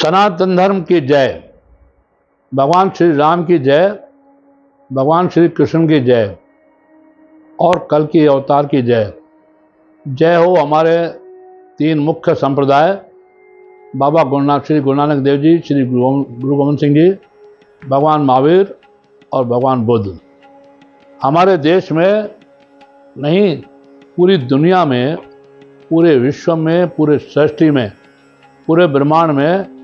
सनातन धर्म की जय, भगवान श्री राम की जय, भगवान श्री कृष्ण की जय और कल की अवतार की जय। जय हो हमारे तीन मुख्य संप्रदाय, बाबा श्री गुरु नानक देव जी, श्री गुरु गोविंद सिंह जी, भगवान महावीर और भगवान बुद्ध। हमारे देश में नहीं, पूरी दुनिया में, पूरे विश्व में, पूरे सृष्टि में, पूरे ब्रह्मांड में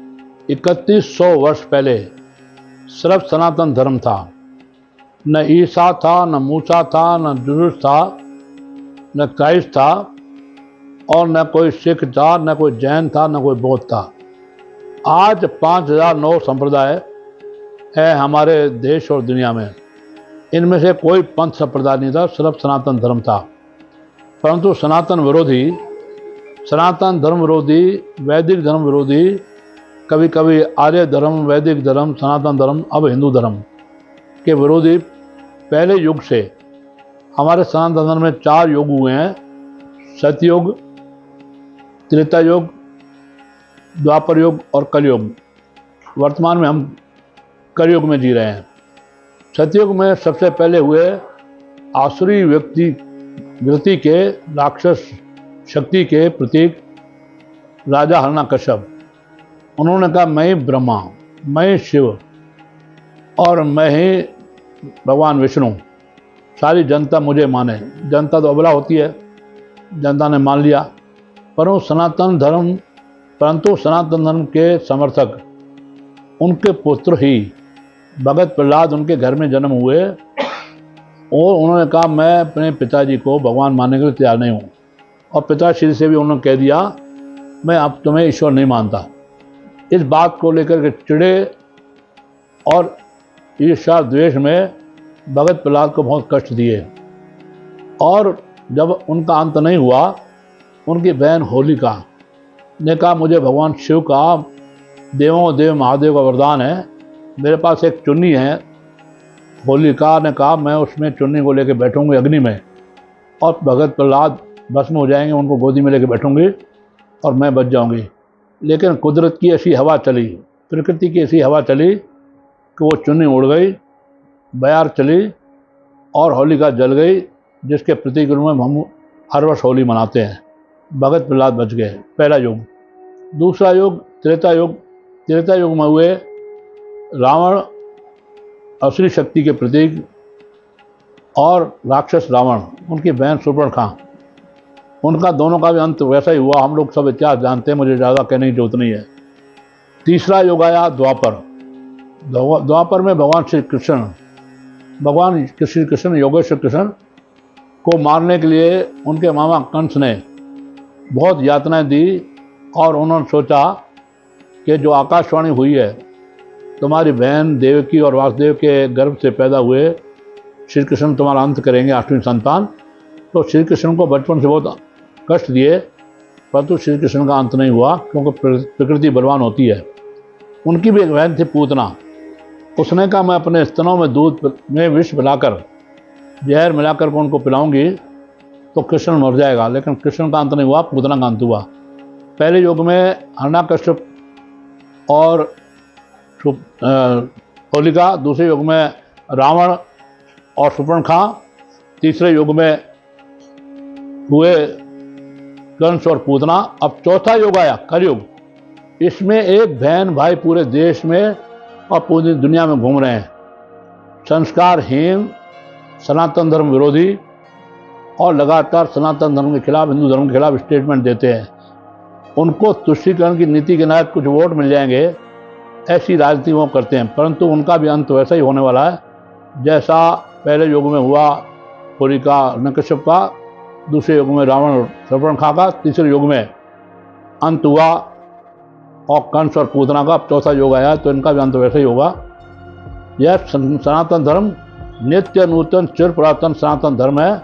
3100 वर्ष पहले सिर्फ सनातन धर्म था। न ईसा था, न मूसा था, न जुरूस था, न क्राइस्ट था, और न कोई सिख था, न कोई जैन था, न कोई बौद्ध था। आज 5009 संप्रदाय है हमारे देश और दुनिया में। इनमें से कोई पंथ संप्रदाय नहीं था, सिर्फ सनातन धर्म था। परंतु सनातन धर्म विरोधी, वैदिक धर्म विरोधी, कभी कभी आर्य धर्म, वैदिक धर्म, सनातन धर्म, अब हिंदू धर्म के विरोधी पहले युग से हमारे सनातन धर्म में 4 युग हुए हैं: सतयुग, त्रेता युग, द्वापर युग और कलयुग। वर्तमान में हम कलयुग में जी रहे हैं। सतयुग में सबसे पहले हुए आसुरी वृत्ति के राक्षस शक्ति के प्रतीक राजा हिरण्यकश्यप। उन्होंने कहा, मैं ही ब्रह्मा, मैं ही शिव और मैं ही भगवान विष्णु, सारी जनता मुझे माने। जनता तो अबला होती है, जनता ने मान लिया। परंतु सनातन धर्म के समर्थक, उनके पुत्र ही भगत प्रहलाद उनके घर में जन्म हुए और उन्होंने कहा, मैं अपने पिताजी को भगवान मानने के लिए तैयार नहीं हूँ। और पिताश्री से भी उन्होंने कह दिया, मैं अब तुम्हें ईश्वर नहीं मानता। इस बात को लेकर के चिढ़े और ईर्ष्या द्वेष में भगत प्रहलाद को बहुत कष्ट दिए। और जब उनका अंत नहीं हुआ, उनकी बहन होलिका ने कहा, मुझे भगवान शिव का, देवों देव महादेव का वरदान है, मेरे पास एक चुन्नी है। होलिका ने कहा, मैं उसमें चुन्नी को लेकर बैठूंगी अग्नि में और भगत प्रहलाद भस्म हो जाएंगे, उनको गोदी में लेकर बैठूंगी और मैं बच जाऊंगी। लेकिन कुदरत की ऐसी हवा चली, प्रकृति की ऐसी हवा चली कि वो चुन्नी उड़ गई, बयार चली और होलिका जल गई, जिसके प्रतीक रूप में हम हर वर्ष होली मनाते हैं। भगत प्रहलाद बच गए। पहला युग। दूसरा युग त्रेता युग। त्रेता युग में हुए रावण, असुरी शक्ति के प्रतीक, और राक्षस रावण, उनकी बहन शूर्पणखा, उनका दोनों का भी अंत वैसा ही हुआ। हम लोग सब इतिहास जानते हैं, मुझे ज़्यादा कहने की जरूरत नहीं है। तीसरा युग आया द्वापर। द्वापर में भगवान श्री कृष्ण योगेश्वर कृष्ण को मारने के लिए उनके मामा कंस ने बहुत यातनाएं दी और उन्होंने सोचा कि जो आकाशवाणी हुई है, तुम्हारी बहन देवकी और वासुदेव के गर्भ से पैदा हुए श्री कृष्ण तुम्हारा अंत करेंगे, 8वीं संतान। तो श्री कृष्ण को बचपन से बहुत कष्ट दिए, परंतु श्री कृष्ण का अंत नहीं हुआ, क्योंकि प्रकृति बलवान होती है। उनकी भी एक बहन थी पूतना। उसने कहा, मैं अपने स्तनों में दूध में विष मिलाकर, जहर मिलाकर को उनको पिलाऊंगी तो कृष्ण मर जाएगा। लेकिन कृष्ण का अंत नहीं हुआ, पूतना का अंत हुआ। पहले युग में हिरण्यकश्यप और होलिका, दूसरे युग में रावण और शूर्पणखा, तीसरे युग में हुए कंस और पूतना। अब चौथा युग आया कलयुग। इसमें एक बहन भाई पूरे देश में और पूरी दुनिया में घूम रहे हैं, संस्कारहीन, सनातन धर्म विरोधी, और लगातार सनातन धर्म के खिलाफ, हिंदू धर्म के खिलाफ स्टेटमेंट देते हैं। उनको तुष्टीकरण की नीति के तहत कुछ वोट मिल जाएंगे, ऐसी राजनीति वो करते हैं। परंतु उनका भी अंत वैसा ही होने वाला है जैसा पहले युग में हुआ होलिका हिरण्यकश्यप का, दूसरे युग में रावण और शूर्पणखा का, तीसरे युग में अंत हुआ और कंस और पूतना का। अब चौथा युग आया तो इनका भी अंत वैसा ही होगा। यह सनातन धर्म नित्य नूतन चिर पुरातन सनातन धर्म है,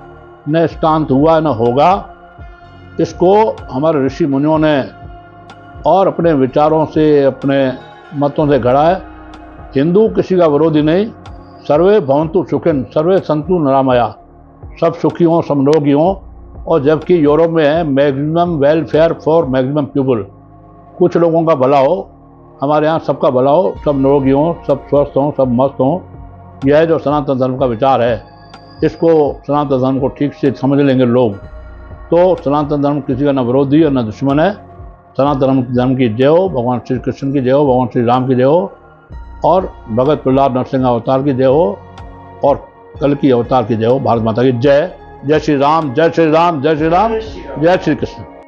न इसका अंत हुआ न होगा। इसको हमारे ऋषि मुनियों ने और अपने विचारों से, अपने मतों से गढ़ा है। हिंदू किसी का विरोधी नहीं। सर्वे भवन्तु सुखिन सर्वे सन्तु निरामया, सब सुखी हों, सब निरोगी हों। और जबकि यूरोप में है maximum welfare for maximum people, कुछ लोगों का भला हो, हमारे यहाँ सबका भला हो, सब निरोगी हों, सब स्वस्थ हों, सब मस्त हों। यह जो सनातन धर्म का विचार है, इसको सनातन धर्म को ठीक से समझ लेंगे लोग तो सनातन धर्म किसी का न विरोधी और न दुश्मन है। सनातन धर्म की जय हो, भगवान श्री कृष्ण की जय हो, भगवान श्री राम की जय हो, और भगत प्रहलाद नरसिंह अवतार की जय हो, और कल की अवतार की जय हो। भारत माता की जय। जय श्री राम, जय श्री राम, जय श्री राम, जय श्री कृष्ण।